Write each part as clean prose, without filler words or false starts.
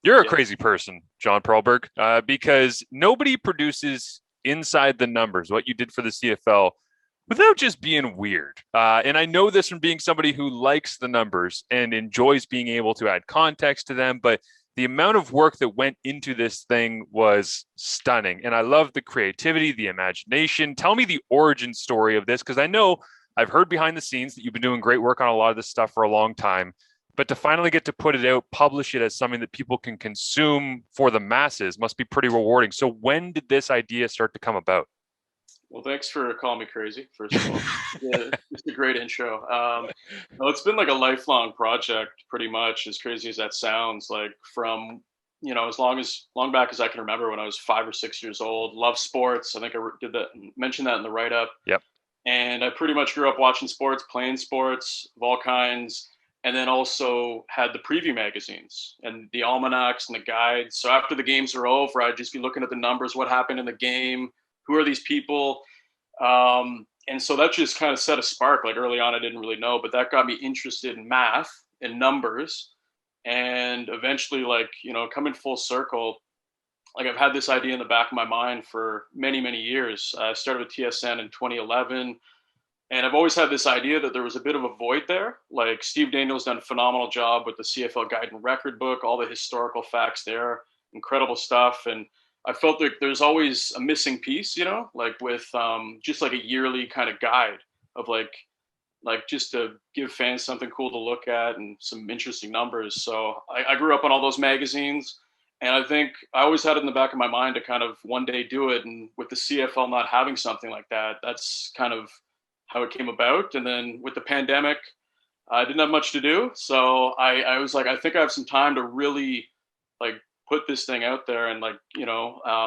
You're a Yeah. crazy person, Jon Perlberg, because nobody produces inside the numbers what you did for the CFL without just being weird. And I know this from being somebody who likes the numbers and enjoys being able to add context to them, but the amount of work that went into this thing was stunning. And I love the creativity, the imagination. Tell me the origin story of this, because I know I've heard behind the scenes that you've been doing great work on a lot of this stuff for a long time. But to finally get to put it out, publish it as something that people can consume for the masses must be pretty rewarding. So when did this idea start to come about? Well, thanks for calling me crazy, first of all. Yeah, it's a great intro. No, it's been like a lifelong project, pretty much, as crazy as that sounds. Like from, as long back as I can remember when I was 5 or 6 years old. Love sports. I think did that, mentioned that in the write up. Yep. And I pretty much grew up watching sports, playing sports of all kinds, and then also had the preview magazines and the almanacs and the guides. So after the games are over, I'd just be looking at the numbers, what happened in the game, who are these people, and so that just kind of set a spark. Like early on, I didn't really know, but that got me interested in math and numbers, and eventually, coming full circle, like I've had this idea in the back of my mind for many, many years. I started with TSN in 2011, and I've always had this idea that there was a bit of a void there. Like Steve Daniels done a phenomenal job with the CFL Guide and Record book, all the historical facts there, incredible stuff. And I felt like there's always a missing piece, like with just like a yearly kind of guide of like just to give fans something cool to look at and some interesting numbers. So I grew up on all those magazines. And I think I always had it in the back of my mind to kind of one day do it. And with the CFL not having something like that, that's kind of how it came about. And then with the pandemic, I didn't have much to do. So I was like, I think I have some time to really like put this thing out there and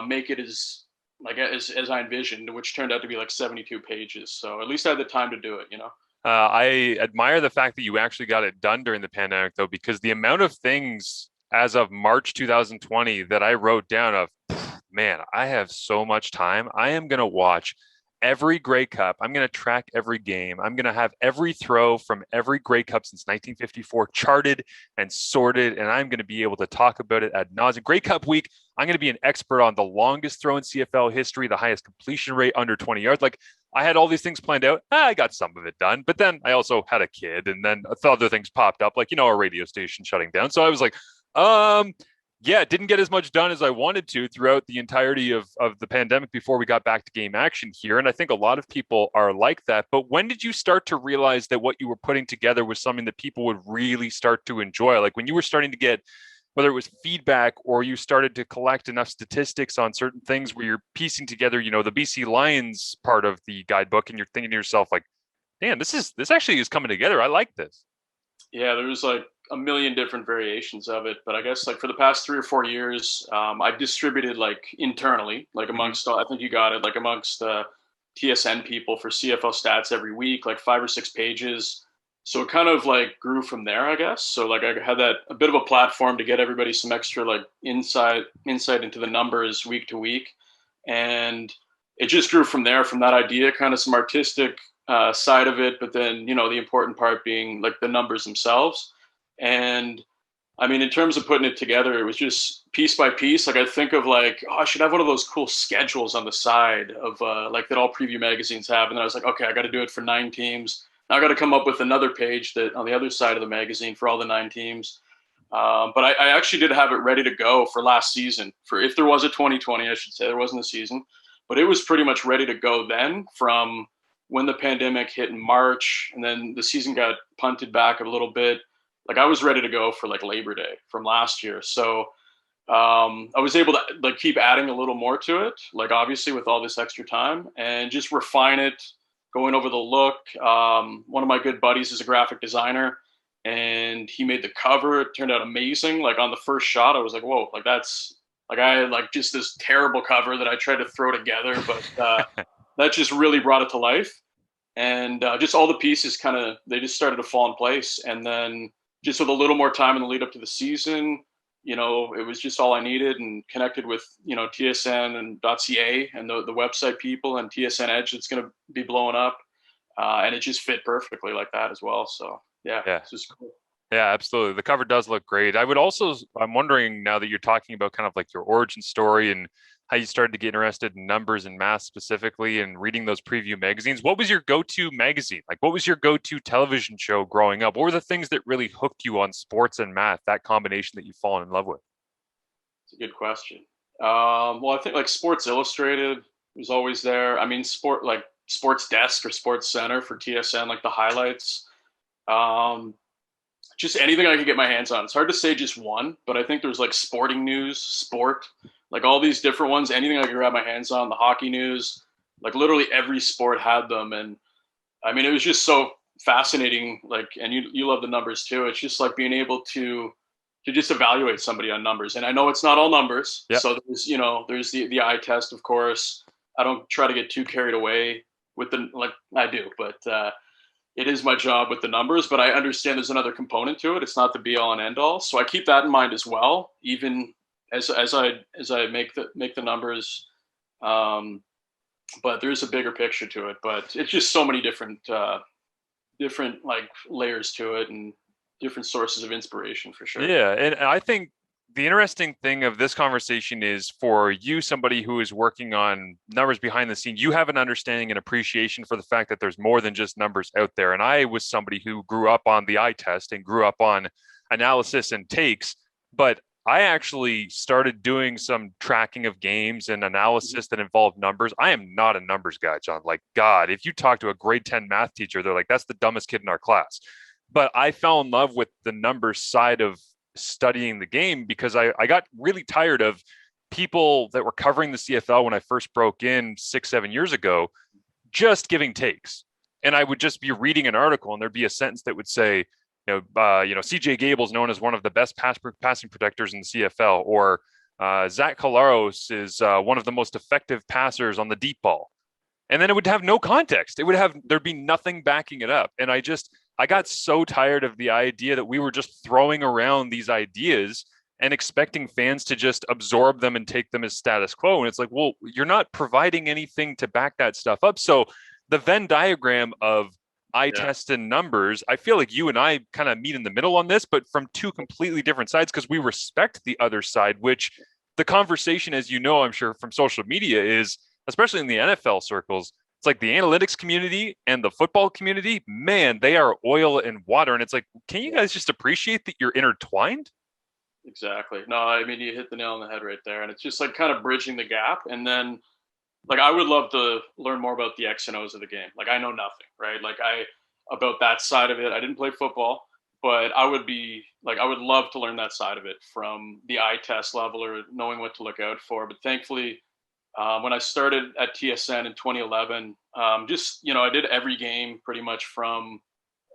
make it as I envisioned, which turned out to be like 72 pages. So at least I had the time to do it. I admire the fact that you actually got it done during the pandemic, though, because the amount of things as of March 2020 that I wrote down of, man, I have so much time. I am going to watch every Grey Cup. I'm going to track every game. I'm going to have every throw from every Grey Cup since 1954 charted and sorted, and I'm going to be able to talk about it ad nauseum. Grey Cup week, I'm going to be an expert on the longest throw in CFL history, the highest completion rate under 20 yards. Like I had all these things planned out. I got some of it done, but then I also had a kid, and then other things popped up, like our radio station shutting down. So I was like, um, yeah, didn't get as much done as I wanted to throughout the entirety of the pandemic before we got back to game action here. And I think a lot of people are like that. But when did you start to realize that what you were putting together was something that people would really start to enjoy? Like when you were starting to get, whether it was feedback or you started to collect enough statistics on certain things where you're piecing together, the BC Lions part of the guidebook, and you're thinking to yourself, like, damn, this actually is coming together. I like this. Yeah, there's like a million different variations of it, but I guess like for the past 3 or 4 years, I've distributed like internally, like Mm-hmm. amongst, I think you got it, like amongst TSN people for CFL stats every week, like 5 or 6 pages. So it kind of like grew from there, I guess. So like I had that a bit of a platform to get everybody some extra like insight into the numbers week to week, and it just grew from there, from that idea, kind of some artistic side of it, but then the important part being like the numbers themselves. And I mean, in terms of putting it together, it was just piece by piece. Like I think of like, oh, I should have one of those cool schedules on the side of like that all preview magazines have. And then I was like, okay, I got to do it for 9 teams. Now I got to come up with another page that on the other side of the magazine for all the 9 teams. But I actually did have it ready to go for last season. For if there was a 2020, I should say there wasn't a season, but it was pretty much ready to go then from when the pandemic hit in March, and then the season got punted back a little bit. Like I was ready to go for like Labor Day from last year. So I was able to like keep adding a little more to it, like obviously with all this extra time, and just refine it, going over the look. One of my good buddies is a graphic designer, and he made the cover. It turned out amazing. Like on the first shot, I was like, whoa, like that's like I had like just this terrible cover that I tried to throw together, but that just really brought it to life. And just all the pieces kind of they just started to fall in place, and then just with a little more time in the lead up to the season, it was just all I needed, and connected with TSN and .ca and the website people and TSN Edge that's going to be blowing up, and it just fit perfectly like that as well. So yeah, Yeah. it's just cool. Yeah, absolutely. The cover does look great. I'm wondering now that you're talking about kind of like your origin story and how you started to get interested in numbers and math specifically and reading those preview magazines. What was your go-to magazine? Like, what was your go-to television show growing up? What were the things that really hooked you on sports and math, that combination that you've fallen in love with? It's a good question. Well, I think like Sports Illustrated was always there. I mean, Sports Desk or Sports Center for TSN, like the highlights. Um, just anything I could get my hands on. It's hard to say just one, but I think there's like sporting news, sport, like all these different ones. Anything I could grab my hands on, the hockey news, like literally every sport had them. And I mean, it was just so fascinating. Like, and you love the numbers too. It's just like being able to just evaluate somebody on numbers. And I know it's not all numbers. Yep. So there's the eye test, of course. I don't try to get too carried away with the, like I do, but it is my job with the numbers, but I understand there's another component to it. It's not the be all and end all. So I keep that in mind as well, even as I make the numbers. Um, but there's a bigger picture to it. But it's just so many different like layers to it and different sources of inspiration for sure. Yeah, and I think the interesting thing of this conversation is for you, somebody who is working on numbers behind the scene, you have an understanding and appreciation for the fact that there's more than just numbers out there. And I was somebody who grew up on the eye test and grew up on analysis and takes, but I actually started doing some tracking of games and analysis that involved numbers. I am not a numbers guy, John. Like, God, if you talk to a grade 10 math teacher, they're like, that's the dumbest kid in our class. But I fell in love with the numbers side of studying the game because I got really tired of people that were covering the CFL when I first broke in 6, 7 years ago, just giving takes. And I would just be reading an article and there'd be a sentence that would say, CJ Gable's known as one of the best passing protectors in the CFL, or Zach Collaros is one of the most effective passers on the deep ball. And then it would have no context. There'd be nothing backing it up. And I got so tired of the idea that we were just throwing around these ideas and expecting fans to just absorb them and take them as status quo. And it's like, well, you're not providing anything to back that stuff up. So the Venn diagram of eye Yeah. test and numbers, I feel like you and I kind of meet in the middle on this, but from two completely different sides because we respect the other side, which the conversation, as you know, I'm sure from social media is, especially in the NFL circles, it's like the analytics community and the football community, man, they are oil and water. And it's like, can you guys just appreciate that you're intertwined? Exactly. No, I mean you hit the nail on the head right there, and it's just like kind of bridging the gap. And then, like, I would love to learn more about the X and O's of the game. Like, I know nothing, right? Like, I about that side of it. I didn't play football, but I would love to learn that side of it from the eye test level or knowing what to look out for. But thankfully, when I started at TSN in 2011, just I did every game pretty much from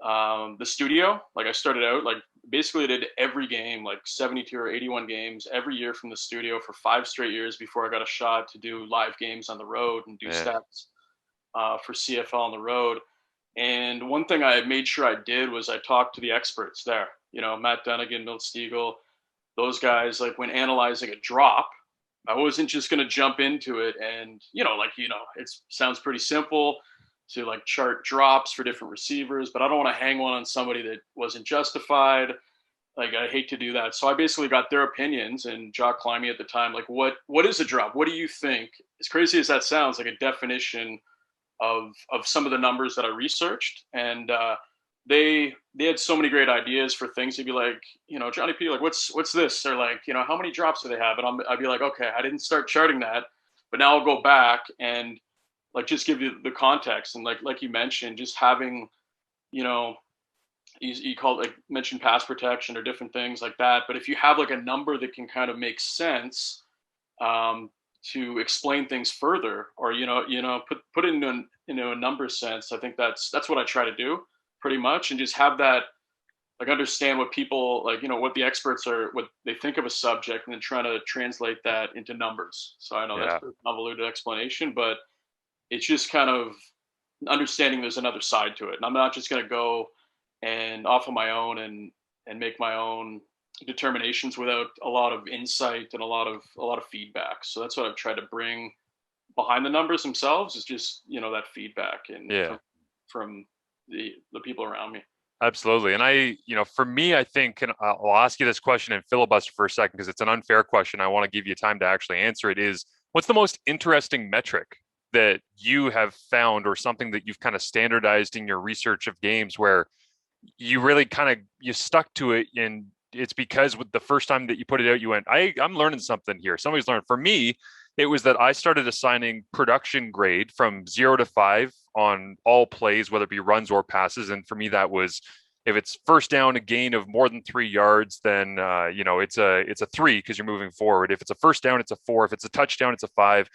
the studio. Like I started out like basically did every game, like 72 or 81 games every year from the studio for 5 straight years before I got a shot to do live games on the road and do Yeah. stats for CFL on the road. And one thing I made sure I did was I talked to the experts there. Matt Dunnigan, Milt Stiegel, those guys. Like when analyzing a drop, I wasn't just going to jump into it and it sounds pretty simple to like chart drops for different receivers, but I don't want to hang one on somebody that wasn't justified. Like I hate to do that. So I basically got their opinions and Jock Climby at the time, like what is a drop? What do you think? As crazy as that sounds, like a definition of some of the numbers that I researched. And they had so many great ideas for things. They'd be like, Johnny P, like what's this? Or like, how many drops do they have? And I'd be like, okay, I didn't start charting that, but now I'll go back and like just give you the context. And like you mentioned, just having, you know, you call it like mentioned pass protection or different things like that. But if you have like a number that can kind of make sense um, to explain things further, or put it into a number sense, I think that's what I try to do pretty much, and just have that like understand what people like, what the experts are, what they think of a subject, and then trying to translate that into numbers. So I know that's Yeah. a convoluted explanation, but it's just kind of understanding there's another side to it, and I'm not just going to go and off on my own and make my own determinations without a lot of insight and a lot of feedback. So that's what I've tried to bring behind the numbers themselves, is just that feedback and Yeah. from the people around me. Absolutely. And for me, I think, and I'll ask you this question and filibuster for a second because it's an unfair question. I want to give you time to actually answer it is what's the most interesting metric that you have found or something that you've kind of standardized in your research of games where you really kind of, you stuck to it and it's because with the first time that you put it out, you went, I'm learning something here. Somebody's learned. For me, it was that I started assigning production grade from 0 to 5 on all plays, whether it be runs or passes. And for me, that was if it's first down, a gain of more than 3 yards, then it's a 3 because you're moving forward. If it's a first down, it's a 4. If it's a touchdown, it's a 5.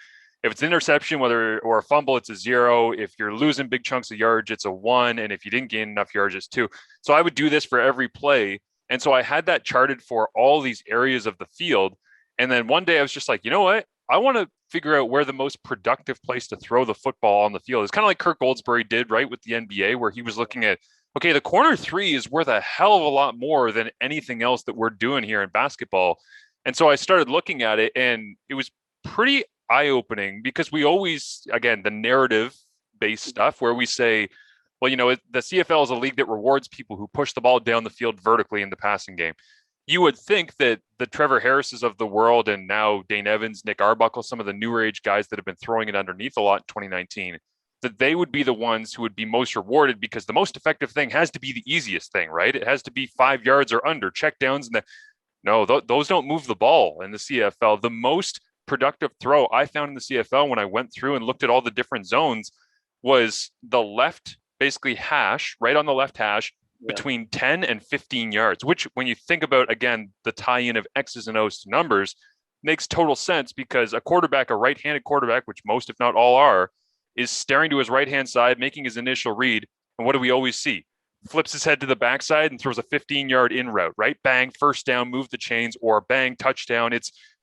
If it's an interception, whether or a fumble, it's a 0. If you're losing big chunks of yards, it's a 1. And if you didn't gain enough yards, it's 2. So I would do this for every play. And so I had that charted for all these areas of the field. And then one day I was just like, you know what? I want to figure out where the most productive place to throw the football on the field. It's kind of like Kirk Goldsberry did, right, with the NBA, where he was looking at, okay, the corner 3 is worth a hell of a lot more than anything else that we're doing here in basketball. And so I started looking at it, and it was pretty eye-opening because we always, again, the narrative-based stuff where we say, well, the CFL is a league that rewards people who push the ball down the field vertically in the passing game. You would think that the Trevor Harrises of the world and now Dane Evans, Nick Arbuckle, some of the newer age guys that have been throwing it underneath a lot in 2019, that they would be the ones who would be most rewarded because the most effective thing has to be the easiest thing, right? It has to be 5 yards or under, check downs. Those don't move the ball in the CFL. The most productive throw I found in the CFL when I went through and looked at all the different zones was the left, basically hash, right on the left hash, between 10 and 15 yards, which when you think about, again, the tie-in of X's and O's to numbers makes total sense because a right-handed quarterback, which most, if not all are, is staring to his right-hand side, making his initial read. And what do we always see? Flips his head to the backside and throws a 15-yard in route, right? Bang, first down, move the chains, or bang, touchdown.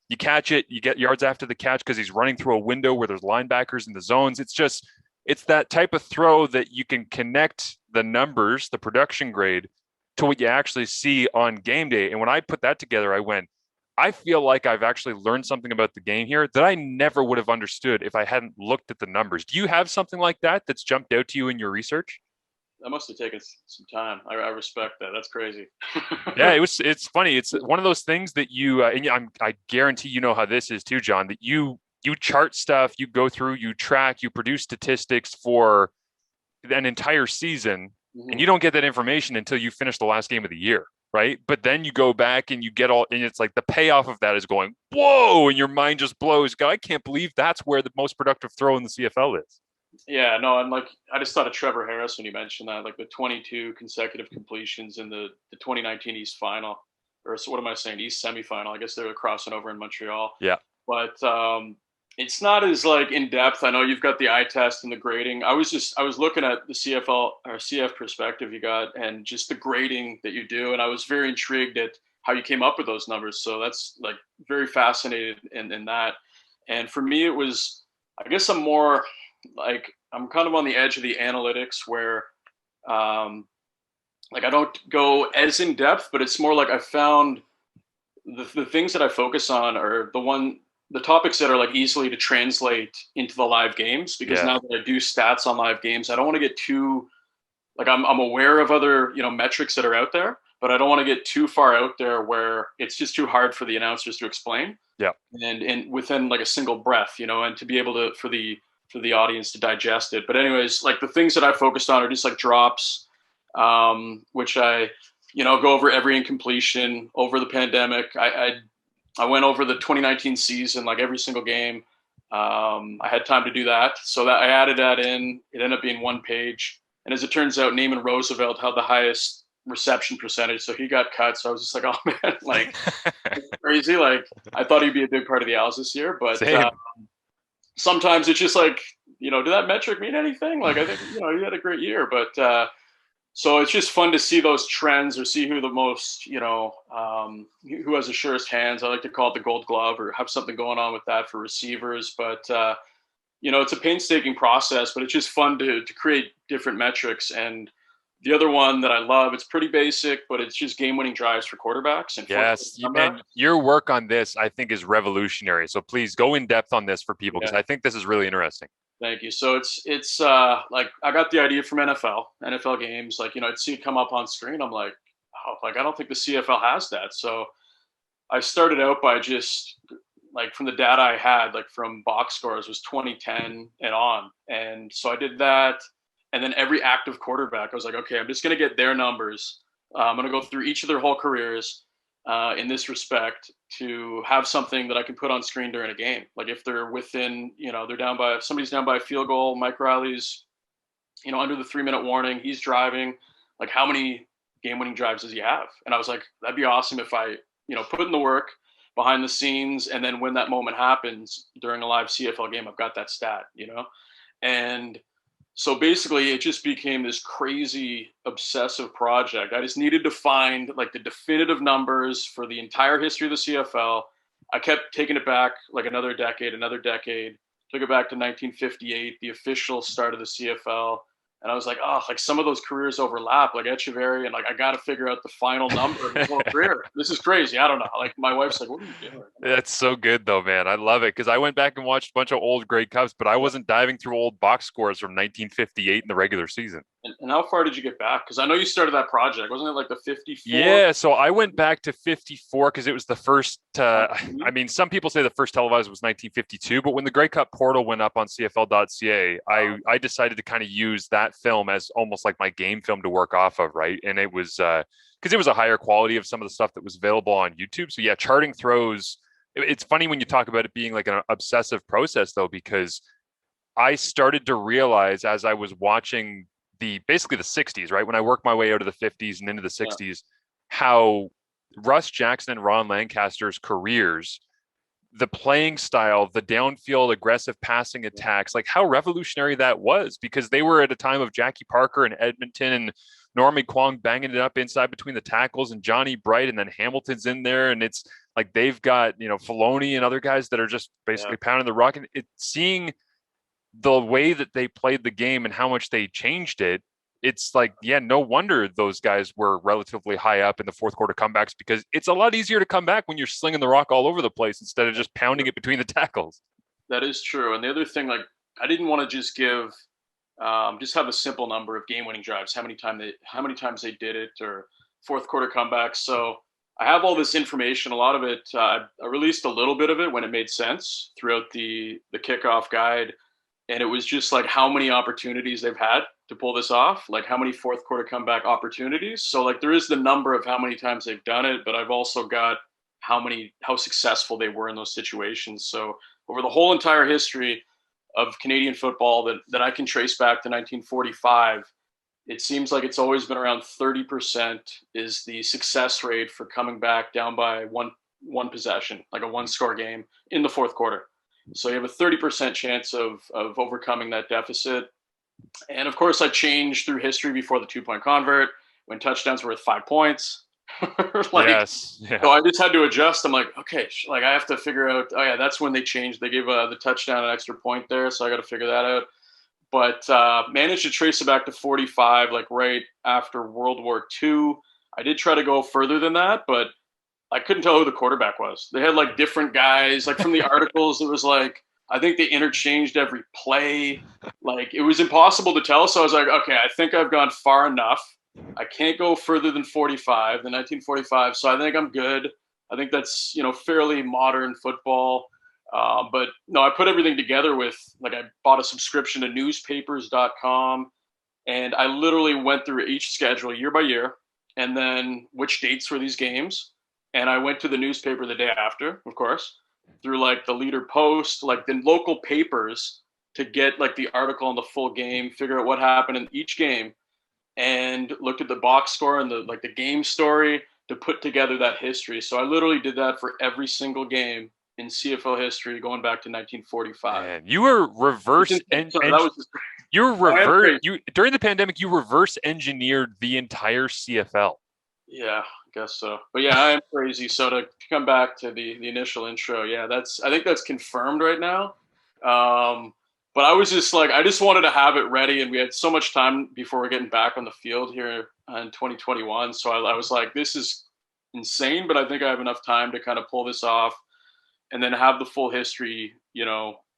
You catch it, you get yards after the catch because he's running through a window where there's linebackers in the zones. It's that type of throw that you can connect the numbers, the production grade, to what you actually see on game day. And when I put that together, I feel like I've actually learned something about the game here that I never would have understood if I hadn't looked at the numbers. Do you have something like that that's jumped out to you in your research? That must have taken some time. I respect that. That's crazy. Yeah, it's funny. It's one of those things that I guarantee you know how this is too, John, that you chart stuff, you go through, you track, you produce statistics for an entire season, and you don't get that information until you finish the last game of the year, right? But then you go back and you get all, and it's like the payoff of that is going, whoa, and your mind just blows. I can't believe that's where the most productive throw in the CFL is. Yeah, no, and I just thought of Trevor Harris when you mentioned that, like the 22 consecutive completions in the 2019 East Final, or what am I saying, East Semifinal? I guess they were crossing over in Montreal. Yeah, but it's not as in depth. I know you've got the eye test and the grading. I was looking at the CFL or CF perspective you got and just the grading that you do, and I was very intrigued at how you came up with those numbers. So that's very fascinated in that. And for me, it was, I guess I'm more I'm kind of on the edge of the analytics where I don't go as in depth, but it's more like I found the things that I focus on are the topics that are easily to translate into the live games, because now that I do stats on live games, I don't want to get too I'm aware of other metrics that are out there, but I don't want to get too far out there where it's just too hard for the announcers to explain. Yeah, and within a single breath, and to be able to for the audience to digest it. But anyways, the things that I focused on are just drops, which I go over every incompletion over the pandemic. I went over the 2019 season, every single game. I had time to do that. So that I added that in. It ended up being 1 page. And as it turns out, Naaman Roosevelt had the highest reception percentage. So he got cut. So I was just oh man, crazy. I thought he'd be a big part of the Owls this year, but sometimes it's just did that metric mean anything? I think, he had a great year, but so it's just fun to see those trends or see who the most, who has the surest hands. I like to call it the gold glove or have something going on with that for receivers. But, it's a painstaking process, but it's just fun to create different metrics. And the other one that I love, it's pretty basic, but it's just game-winning drives for quarterbacks. And your work on this, I think, is revolutionary. So please go in depth on this for people because I think this is really interesting. Thank you. So it's like I got the idea from NFL games. Like, I'd see it come up on screen. I'm like, oh, like I don't think the CFL has that. So I started out by just like from the data I had, like from box scores was 2010 and on. And so I did that. And then every active quarterback, I was like, okay, I'm just going to get their numbers. I'm going to go through each of their whole careers in this respect to have something that I can put on screen during a game. Like if they're within, they're down by, somebody's down by a field goal, Mike Riley's, under the 3-minute warning, he's driving. Like how many game winning drives does he have? And I was like, that'd be awesome if I, put in the work behind the scenes. And then when that moment happens during a live CFL game, I've got that stat. And so basically it just became this crazy obsessive project. I just needed to find like the definitive numbers for the entire history of the CFL. I kept taking it back like another decade, took it back to 1958, the official start of the CFL. And I was like, oh, like some of those careers overlap, like Echeverry, and like I got to figure out the final number of his whole career. This is crazy. I don't know. Like my wife's like, what are you doing? That's so good though, man. I love it because I went back and watched a bunch of old Grey Cups, but I wasn't diving through old box scores from 1958 in the regular season. And how far did you get back? Because I know you started that project. Wasn't it like the 54? Yeah, so I went back to 54 because it was the first. I mean, some people say the first televised was 1952, but when the Grey Cup portal went up on CFL.ca, I decided to kind of use that film as almost like my game film to work off of, right? And it was because it was a higher quality of some of the stuff that was available on YouTube. So yeah, charting throws. It's funny when you talk about it being like an obsessive process, though, because I started to realize as I was watching basically the 60s, right? When I worked my way out of the 50s and into the 60s, how Russ Jackson and Ron Lancaster's careers, the playing style, the downfield aggressive passing attacks, like how revolutionary that was because they were at a time of Jackie Parker and Edmonton and Normie Kwong banging it up inside between the tackles and Johnny Bright and then Hamilton's in there. And it's like they've got, Filoni and other guys that are just basically pounding the rock. And seeing the way that they played the game and how much they changed it, it's like, yeah, no wonder those guys were relatively high up in the fourth quarter comebacks because it's a lot easier to come back when you're slinging the rock all over the place instead of just pounding it between the tackles. That is true. And the other thing, like, I didn't want to just just have a simple number of game-winning drives, how many times they did it, or fourth quarter comebacks. So I have all this information. A lot of it, I released a little bit of it when it made sense throughout the kickoff guide. And it was just like how many opportunities they've had to pull this off, like how many fourth quarter comeback opportunities. So like there is the number of how many times they've done it, but I've also got how successful they were in those situations. So over the whole entire history of Canadian football that I can trace back to 1945, it seems like it's always been around 30% is the success rate for coming back down by one possession, like a one score game in the fourth quarter. So you have a 30% chance of overcoming that deficit. And of course, I changed through history before the 2-point convert when touchdowns were worth 5 points. Yes. Yeah. So I just had to adjust. I'm like, okay, like I have to figure out, oh yeah, that's when they changed. They gave the touchdown an extra point there. So I got to figure that out. But managed to trace it back to 45, like right after World War II. I did try to go further than that, but I couldn't tell who the quarterback was. They had like different guys. Like from the articles, it was like I think they interchanged every play. Like it was impossible to tell. So I was like, okay, I think I've gone far enough. I can't go further than 45, the 1945. So I think I'm good. I think that's fairly modern football. But no, I put everything together with like I bought a subscription to newspapers.com, and I literally went through each schedule year by year, and then which dates were these games. And I went to the newspaper the day after, of course, through like the Leader Post, like the local papers to get like the article on the full game, figure out what happened in each game, and looked at the box score and the game story to put together that history. So I literally did that for every single game in CFL history going back to 1945. Man, you were during the pandemic, you reverse engineered the entire CFL. Yeah, I guess so. But yeah, I am crazy. So to come back to the initial intro, yeah, I think that's confirmed right now. But I was just like, I just wanted to have it ready, and we had so much time before we're getting back on the field here in 2021. So I was like, this is insane, but I think I have enough time to kind of pull this off, and then have the full history,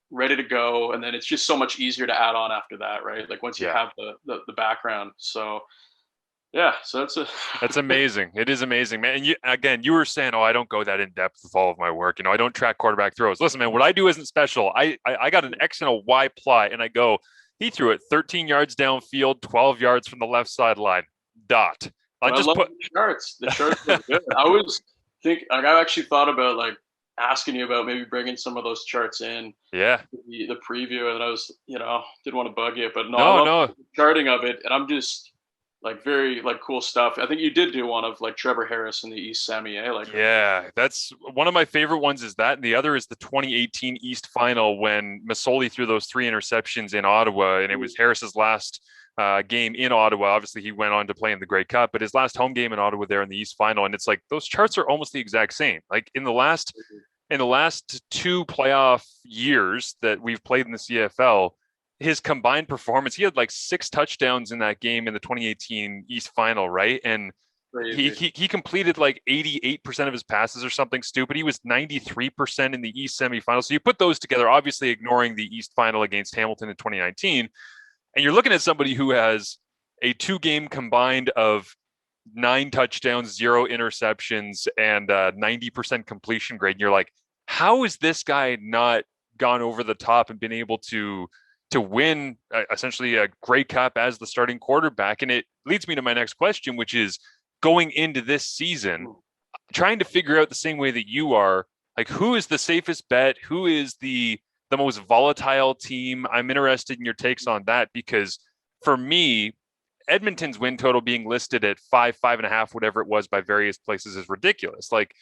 ready to go, and then it's just so much easier to add on after that, right? Like once you Yeah. have the background. So yeah, so That's amazing. It is amazing, man. And you were saying, "Oh, I don't go that in depth with all of my work. I don't track quarterback throws." Listen, man, what I do isn't special. I got an X and a Y plot, and I go, he threw it 13 yards downfield, 12 yards from the left sideline. Dot. I I just love put. the charts. The charts are good. I always think like I actually thought about like asking you about maybe bringing some of those charts in Yeah. the preview, and I was didn't want to bug you, but no, I No, love no. the charting of it, and I'm just like very like cool stuff. I think you did do one of like Trevor Harris in the East Semi, eh? Like Yeah, that's one of my favorite ones is that. And the other is the 2018 East Final when Masoli threw those 3 interceptions in Ottawa, and it was Harris's last game in Ottawa. Obviously, he went on to play in the Grey Cup, but his last home game in Ottawa there in the East Final. And it's like those charts are almost the exact same. Like in the last 2 playoff years that we've played in the CFL, his combined performance, he had like 6 touchdowns in that game in the 2018 East Final, right? And crazy. he completed like 88% of his passes or something stupid. He was 93% in the East semifinal. So you put those together, obviously ignoring the East final against Hamilton in 2019, and you're looking at somebody who has a 2 game combined of 9 touchdowns, 0 interceptions, and 90% completion grade. And you're like, how is this guy not gone over the top and been able to win essentially a Grey Cup as the starting quarterback? And it leads me to my next question, which is going into this season, trying to figure out the same way that you are, like who is the safest bet? Who is the most volatile team? I'm interested in your takes on that because for me, Edmonton's win total being listed at 5.5, whatever it was by various places is ridiculous. Like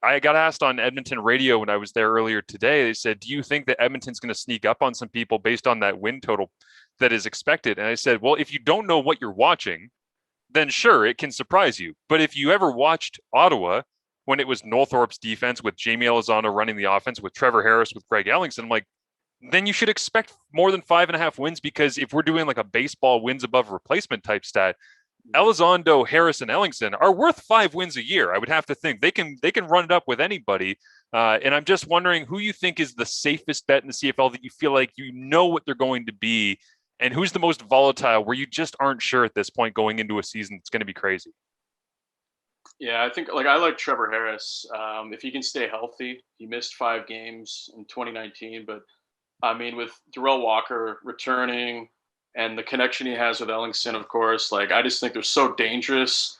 I got asked on Edmonton radio when I was there earlier today. They said, "Do you think that Edmonton's going to sneak up on some people based on that win total that is expected?" And I said, "Well, if you don't know what you're watching, then sure, it can surprise you. But if you ever watched Ottawa when it was Northorpe's defense with Jamie Elizondo running the offense with Trevor Harris with Greg Ellingson, I'm like, then you should expect more than 5.5 wins because if we're doing like a baseball wins above replacement type stat, Elizondo, Harris, and Ellingson are worth 5 wins a year. I would have to think they can run it up with anybody. And I'm just wondering who you think is the safest bet in the CFL that you feel like you know what they're going to be, and who's the most volatile where you just aren't sure at this point going into a season that's going to be crazy. Yeah, I think like I like Trevor Harris. If he can stay healthy, he missed 5 games in 2019, but I mean, with Darrell Walker returning and the connection he has with Ellingson, of course, like I just think they're so dangerous.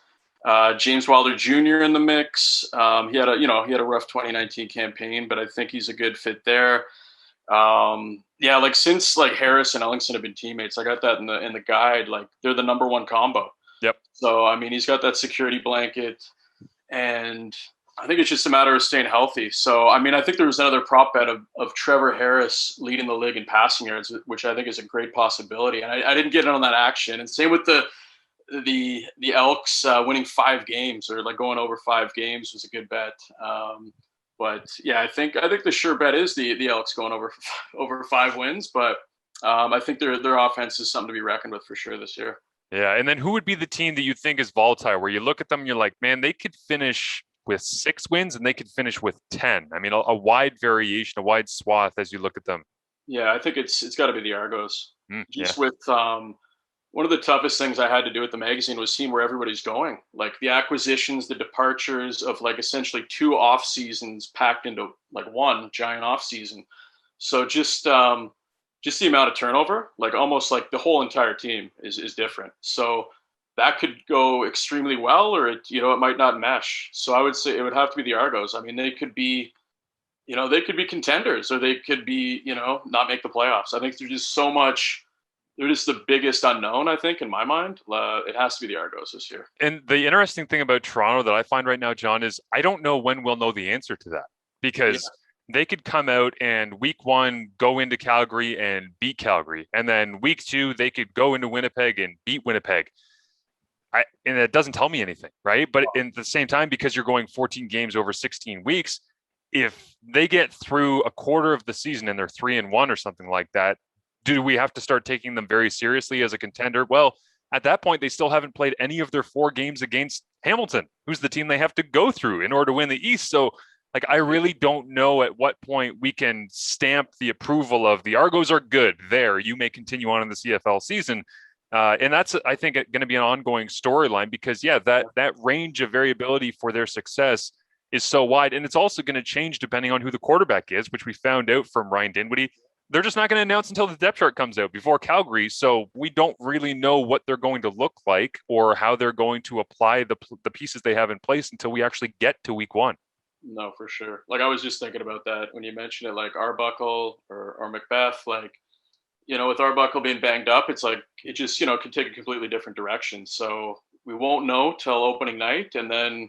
James Wilder Jr. in the mix. He had a rough 2019 campaign, but I think he's a good fit there. Yeah, like since like Harris and Ellingson have been teammates, I got that in the guide. Like they're the number one combo. Yep. So I mean, he's got that security blanket, and I think it's just a matter of staying healthy. So I mean, I think there was another prop bet of Trevor Harris leading the league in passing yards, which I think is a great possibility. And I didn't get in on that action. And same with the Elks winning 5 games or like going over 5 games was a good bet. But yeah, I think the sure bet is the Elks going over 5 wins. But I think their offense is something to be reckoned with for sure this year. Yeah. And then who would be the team that you think is volatile where you look at them and you're like, man, they could finish with 6 wins and they could finish with 10. I mean, a wide variation, a wide swath as you look at them. Yeah, I think it's got to be the Argos. Yeah. Just with one of the toughest things I had to do with the magazine was seeing where everybody's going. Like the acquisitions, the departures of like essentially 2 off seasons packed into like one giant off season. So just the amount of turnover, like almost like the whole entire team is different. So that could go extremely well, or it might not mesh. So I would say it would have to be the Argos. I mean, they could be contenders, or they could be, not make the playoffs. I think there's just so much. They're just the biggest unknown, I think, in my mind. It has to be the Argos this year. And the interesting thing about Toronto that I find right now, John, is I don't know when we'll know the answer to that because they could come out and week 1 go into Calgary and beat Calgary. And then week 2, they could go into Winnipeg and beat Winnipeg. And it doesn't tell me anything, right? But at the same time, because you're going 14 games over 16 weeks, if they get through a quarter of the season and they're 3-1 or something like that, do we have to start taking them very seriously as a contender? Well, at that point, they still haven't played any of their 4 games against Hamilton, who's the team they have to go through in order to win the East. So Like, I really don't know at what point we can stamp the approval of the Argos are good. There, you may continue on in the CFL season. And that's, I think, going to be an ongoing storyline because, yeah, that range of variability for their success is so wide. And it's also going to change depending on who the quarterback is, which we found out from Ryan Dinwiddie. They're just not going to announce until the depth chart comes out before Calgary. So we don't really know what they're going to look like or how they're going to apply the pieces they have in place until we actually get to week one. No, for sure. Like I was just thinking about that when you mentioned it, like Arbuckle or Macbeth, like, with Arbuckle being banged up, it's like it just, can take a completely different direction. So we won't know till opening night, and then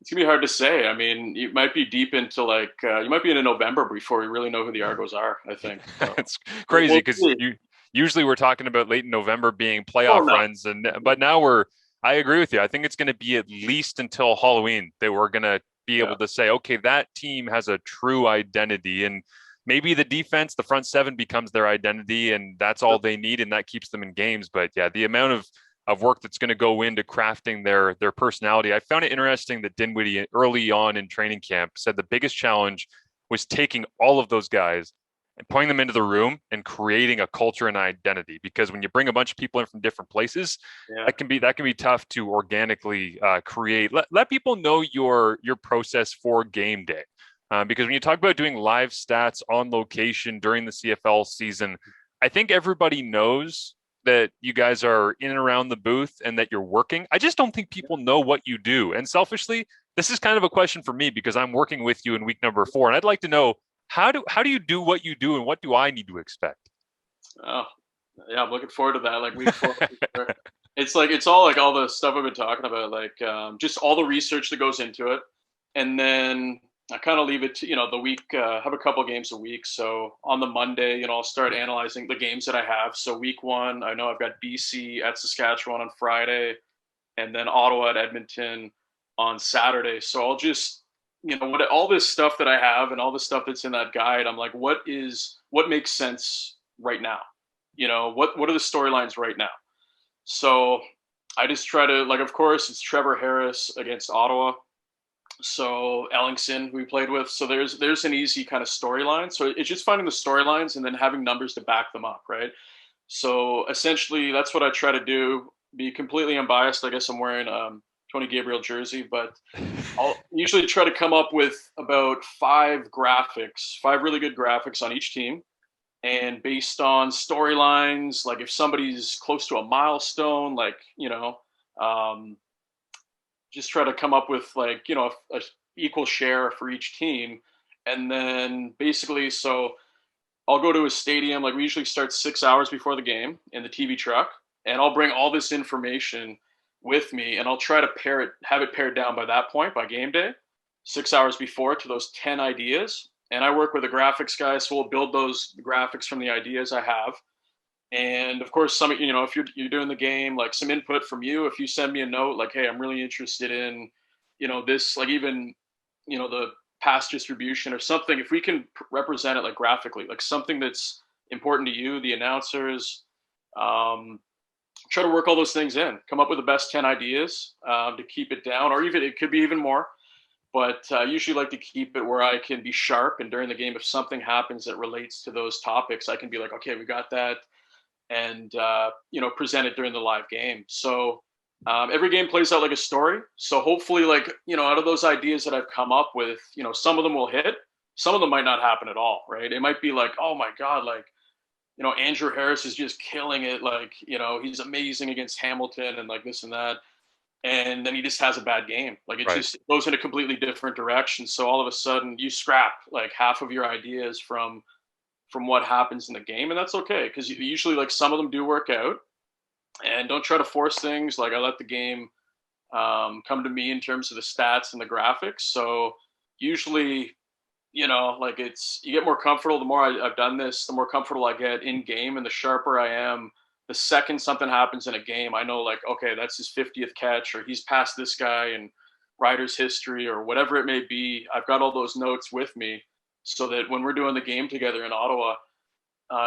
it's gonna be hard to say. I mean, you might be deep into you might be into November before we really know who the Argos are, I think. So It's crazy we'll because see. usually we're talking about late in November being Oh playoff no. runs, but now I agree with you. I think it's going to be at least until Halloween that we're going to be Yeah. able to say, okay, that team has a true identity, and maybe the defense, the front seven becomes their identity, and that's all they need, and that keeps them in games. But yeah, the amount of work that's going to go into crafting their personality. I found it interesting that Dinwiddie early on in training camp said the biggest challenge was taking all of those guys and putting them into the room and creating a culture and identity. Because when you bring a bunch of people in from different places, Yeah. that can be tough to organically create. Let people know your process for game day. Because when you talk about doing live stats on location during the CFL season, I think everybody knows that you guys are in and around the booth and that you're working. I just don't think people know what you do. And selfishly, this is kind of a question for me because I'm working with you in week number 4, and I'd like to know how do you do what you do, and what do I need to expect? Oh, yeah, I'm looking forward to that. Like week 4. It's like it's all like all the stuff I've been talking about, like just all the research that goes into it, and then I kind of leave it to the week. Have a couple games a week, so on the Monday, I'll start analyzing the games that I have. So week 1, I know I've got BC at Saskatchewan on Friday, and then Ottawa at Edmonton on Saturday. So I'll just what all this stuff that I have and all the stuff that's in that guide. I'm like, what makes sense right now? What are the storylines right now? So I just try to like, of course, it's Trevor Harris against Ottawa. So Ellingson, who we played with. So there's an easy kind of storyline. So it's just finding the storylines and then having numbers to back them up, right? So essentially, that's what I try to do. Be completely unbiased. I guess I'm wearing Tony Gabriel jersey, but I'll usually try to come up with about 5 really good graphics on each team, and based on storylines, like if somebody's close to a milestone, like um, just try to come up with like a equal share for each team, and then basically so I'll go to a stadium. Like we usually start 6 hours before the game in the TV truck, and I'll bring all this information with me, and I'll try to have it pared down by that point, by game day, 6 hours before, to those 10 ideas. And I work with a graphics guy, so we'll build those graphics from the ideas I have. And of course, if you're doing the game, like some input from you, if you send me a note, like, hey, I'm really interested in, this, like even, the past distribution or something, if we can represent it like graphically, like something that's important to you, the announcers, try to work all those things in, come up with the best 10 ideas to keep it down, or even it could be even more. But I usually like to keep it where I can be sharp. And during the game, if something happens that relates to those topics, I can be like, okay, we got that. And, present it during the live game. So every game plays out like a story. So hopefully, like, out of those ideas that I've come up with, some of them will hit. Some of them might not happen at all, right? It might be like, oh my God, like, Andrew Harris is just killing it. Like, he's amazing against Hamilton and like this and that. And then he just has a bad game. Like it Right. just goes in a completely different direction. So all of a sudden you scrap like half of your ideas from what happens in the game. And that's okay. Cause usually like some of them do work out, and don't try to force things. Like I let the game come to me in terms of the stats and the graphics. So usually, like you get more comfortable. The more I've done this, the more comfortable I get in game, and the sharper I am. The second something happens in a game, I know like, okay, that's his 50th catch, or he's passed this guy in Riders history, or whatever it may be. I've got all those notes with me, so that when we're doing the game together in Ottawa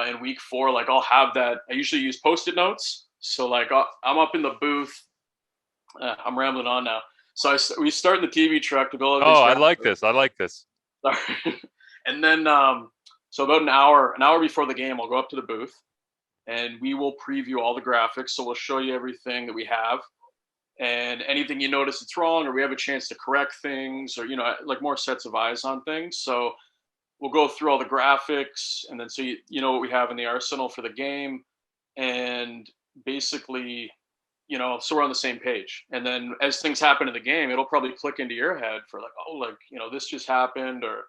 in week 4, like I'll have that. I usually use Post-it notes. So like I'm up in the booth. I'm rambling on now. So we start in the TV truck to build all Oh, these I graphics. like this. I like this. And then, so about an hour before the game, I'll go up to the booth and we will preview all the graphics. So we'll show you everything that we have and anything you notice it's wrong, or we have a chance to correct things, or, like more sets of eyes on things. So we'll go through all the graphics, and then so you know what we have in the arsenal for the game. And basically, so we're on the same page. And then as things happen in the game, it'll probably click into your head for like, oh, like, this just happened, or,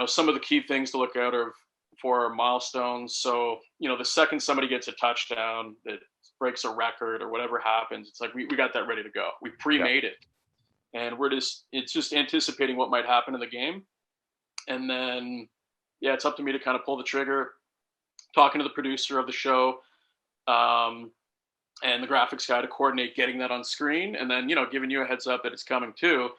some of the key things to look out for milestones. So, the second somebody gets a touchdown that breaks a record or whatever happens, it's like we got that ready to go. We pre-made it. And it's just anticipating what might happen in the game. And then, yeah, it's up to me to kind of pull the trigger, talking to the producer of the show, and the graphics guy to coordinate getting that on screen, and then, giving you a heads up that it's coming too,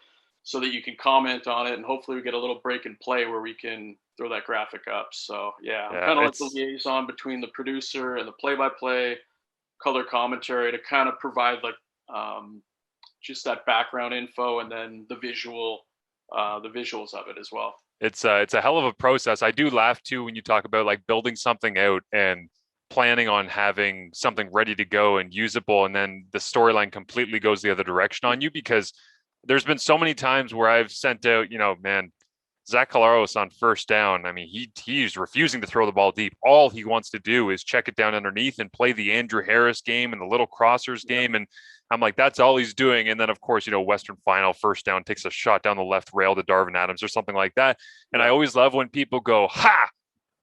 so that you can comment on it, and hopefully we get a little break and play where we can throw that graphic up. So I'm kind of like the liaison between the producer and the play-by-play color commentary to kind of provide like just that background info, and then the visuals of it as well. It's a hell of a process. I do laugh too when you talk about like building something out and planning on having something ready to go and usable, and then the storyline completely goes the other direction on you, because there's been so many times where I've sent out, man, Zach Collaros on first down. I mean, he's refusing to throw the ball deep. All he wants to do is check it down underneath and play the Andrew Harris game and the little crossers game. And I'm like, that's all he's doing. And then, of course, Western Final first down takes a shot down the left rail to Darvin Adams or something like that. And I always love when people go, ha,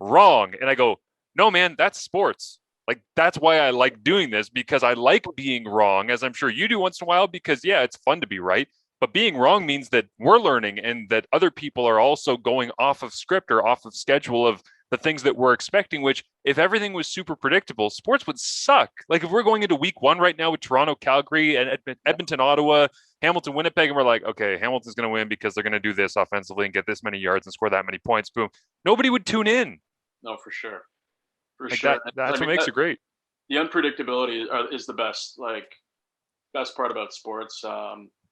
wrong. And I go, no, man, that's sports. Like, that's why I like doing this, because I like being wrong, as I'm sure you do once in a while, because, yeah, it's fun to be right. But being wrong means that we're learning, and that other people are also going off of script or off of schedule of the things that we're expecting, which if everything was super predictable, sports would suck. Like if we're going into week 1 right now with Toronto, Calgary, and Edmonton, Ottawa, Hamilton, Winnipeg, and we're like, okay, Hamilton's going to win because they're going to do this offensively and get this many yards and score that many points. Boom. Nobody would tune in. No, for sure. For like sure. That's what makes it great. The unpredictability is the best part about sports.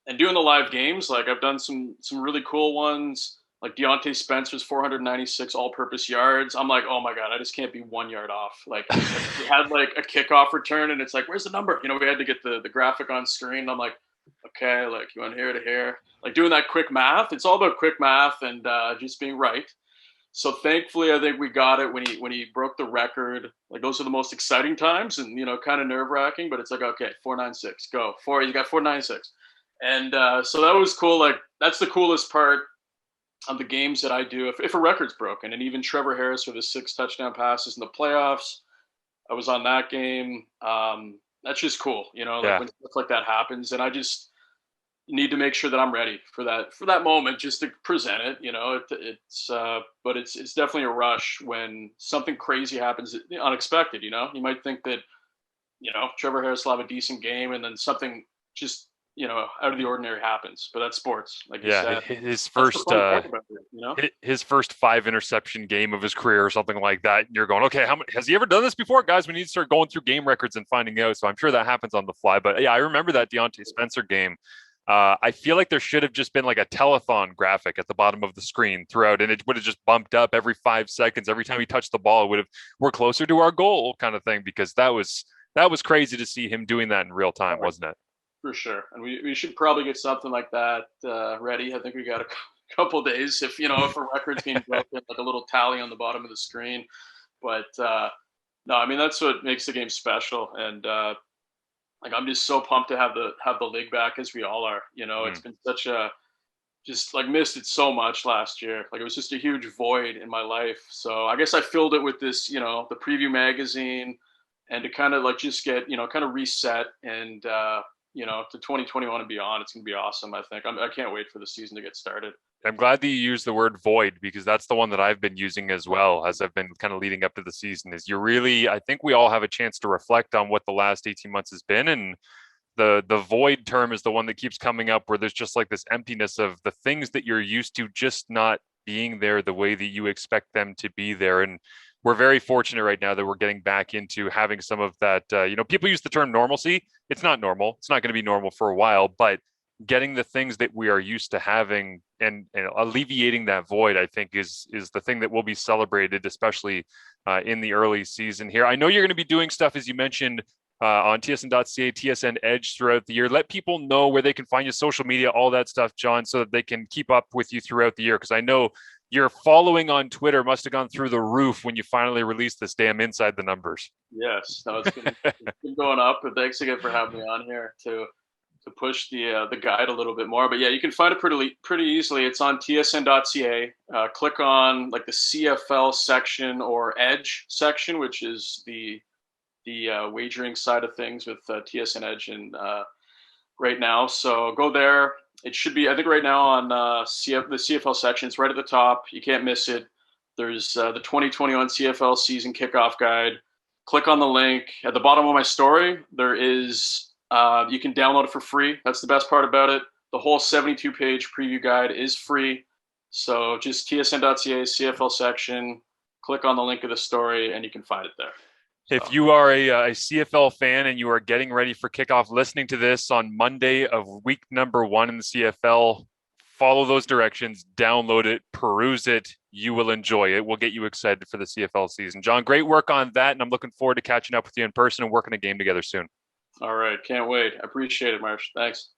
And doing the live games, like I've done some really cool ones, like Deontay Spencer's 496 all-purpose yards. I'm like, oh my God, I just can't be 1 yard off. Like we had like a kickoff return, and it's like, where's the number? We had to get the graphic on screen. I'm like, okay, like you want here to here, like doing that quick math. It's all about quick math and just being right. So thankfully, I think we got it when he broke the record. Like those are the most exciting times, and kind of nerve wracking. But it's like, okay, 496, go four. You got 496, and so that was cool. Like that's the coolest part of the games that I do. If a record's broken, and even Trevor Harris with his 6 touchdown passes in the playoffs, I was on that game. That's just cool, like when stuff like that happens, and I just need to make sure that I'm ready for that moment, just to present it. But it's definitely a rush when something crazy happens, unexpected. You might think that Trevor Harris will have a decent game, and then something just out of the ordinary happens. But that's sports, like you said. His first 5 interception game of his career or something like that. And you're going, okay, how many, has he ever done this before? Guys, we need to start going through game records and finding out. So I'm sure that happens on the fly. But yeah, I remember that Deontay Spencer game. I feel like there should have just been like a telethon graphic at the bottom of the screen throughout, and it would have just bumped up every 5 seconds. Every time he touched the ball, we're closer to our goal kind of thing, because that was crazy to see him doing that in real time, wasn't it? For sure. And we should probably get something like that ready. I think we got a couple days if a record's being broken, like a little tally on the bottom of the screen. But no, I mean, that's what makes the game special. And like I'm just so pumped to have the league back, as we all are. It's been such a missed it so much last year. Like it was just a huge void in my life. So I guess I filled it with this, the preview magazine, and to kind of like just get kind of reset and to 2021 and beyond. It's gonna be awesome. I think I can't wait for the season to get started. I'm glad that you used the word void, because that's the one that I've been using as well as I've been kind of leading up to the season. Is I think we all have a chance to reflect on what the last 18 months has been. And the void term is the one that keeps coming up, where there's just like this emptiness of the things that you're used to just not being there the way that you expect them to be there. And we're very fortunate right now that we're getting back into having some of that, people use the term normalcy. It's not normal. It's not going to be normal for a while, but getting the things that we are used to having and alleviating that void, I think is the thing that will be celebrated, especially in the early season here. I know you're going to be doing stuff, as you mentioned, on tsn.ca, TSN Edge throughout the year. Let people know where they can find you, social media, all that stuff, Jon, so that they can keep up with you throughout the year. Because I know your following on Twitter must have gone through the roof when you finally released this damn Inside the Numbers. Yes, no, it's been going up. But thanks again for having me on here to push the guide a little bit more. But yeah, you can find it pretty easily. It's on tsn.ca. Click on like the CFL section or Edge section, which is the wagering side of things with TSN Edge and right now. So go there. It should be, I think, right now on the CFL section. It's right at the top. You can't miss it. There's the 2021 CFL season kickoff guide. Click on the link at the bottom of my story. There is you can download it for free. That's the best part about it. The whole 72-page preview guide is free. So just tsn.ca CFL section. Click on the link of the story, and you can find it there. If you are a CFL fan and you are getting ready for kickoff, listening to this on Monday of week number 1 in the CFL, follow those directions, download it, peruse it. You will enjoy it. We'll get you excited for the CFL season. Jon, great work on that, and I'm looking forward to catching up with you in person and working a game together soon. All right. Can't wait. I appreciate it, Marsh. Thanks.